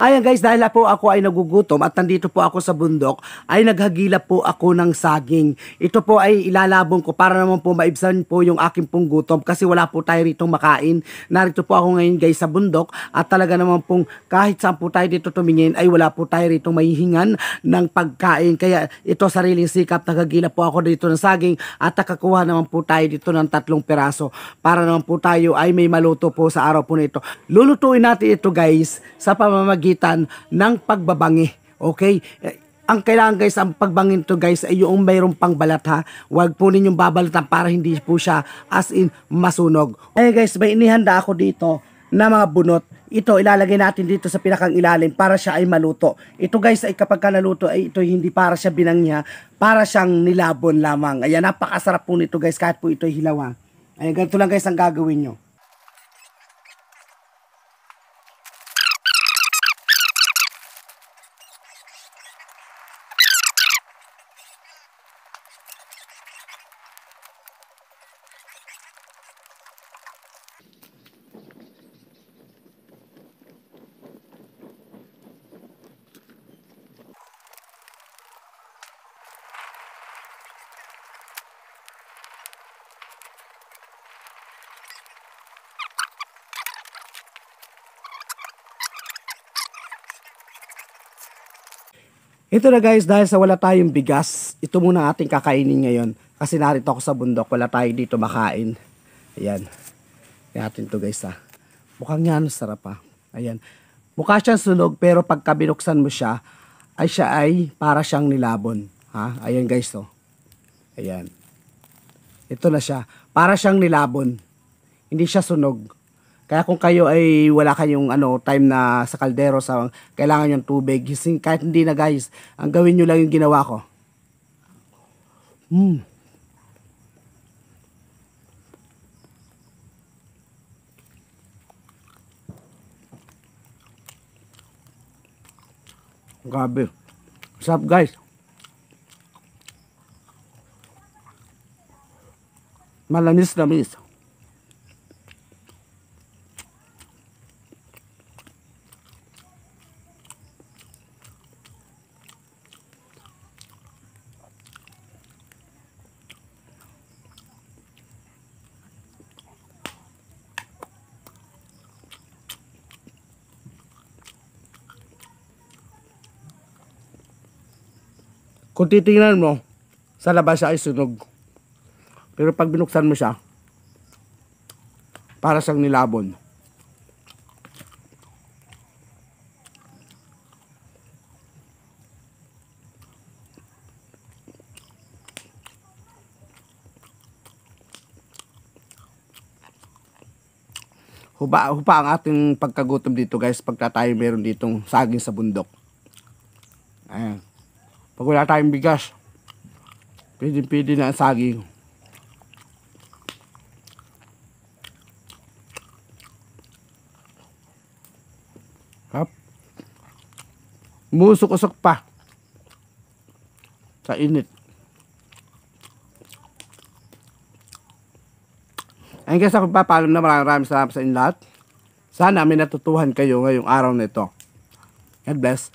Ayan guys, dahil po ako ay nagugutom at nandito po ako sa bundok, ay naghagila po ako ng saging. Ito po ay ilalabong ko para naman po maibsan po yung aking pong gutom kasi wala po tayo rito makain. Narito po ako ngayon guys sa bundok at talaga naman pong kahit saan po tayo dito tumingin ay wala po tayo rito mahihingan ng pagkain. Kaya ito sariling sikap, naghagila po ako dito ng saging at nakakuha naman po tayo dito ng 3 piraso para naman po tayo ay may maluto po sa araw po nito. Lulutuin natin ito guys sa pamamagitan ng pagbabangi. Okay? Ang kailangan guys, ang pagbangin to guys ay yung mayroong pang balat ha. Huwag po ninyong babalatan para hindi po siya as in masunog. Eh guys, may inihanda ako dito na mga bunot. Ito ilalagay natin dito sa pinakang ilalim para siya ay maluto. Ito guys ay kapag ka naluto ay ito hindi para siya binangya, para siyang nilabon lamang. Ayan, napakasarap po nito guys kahit po ito ay hilaw ha. Ayan, ganito lang guys ang gagawin nyo. Ito na guys, dahil sa wala tayong bigas, ito muna ating kakainin ngayon. Kasi narito ako sa bundok, wala tayo dito makain. Ayan. Ayan natin to guys ha. Mukhang yan, sarap ha. Ayan. Mukha siyang sunog, pero pagka binuksan mo siya, ay para siyang nilabon. Ha? Ayan guys to. Ayan. Ito na siya. Para siyang nilabon. Hindi siya sunog. Kaya kung kayo ay wala kayong time na sa kaldero, sa kailangan yung tubig, kahit hindi na guys, ang gawin nyo lang yung ginawa ko. Grabe. Sarap guys. Malamis-lamis. Kung titingnan mo, sa labas siya ay sunog. Pero pag binuksan mo siya, para siyang nilabon. Hupa ang ating pagkagutom dito guys, pagka tayo meron ditong saging sa bundok. Ayan. Pag wala tayong bigas, pwede na ang saging. Hap. Musok-usok pa sa init. Ayun guys, ako papaalam na maraming salamat sa inyo lahat. Sana may natutuhan kayo ngayong araw na ito. God bless.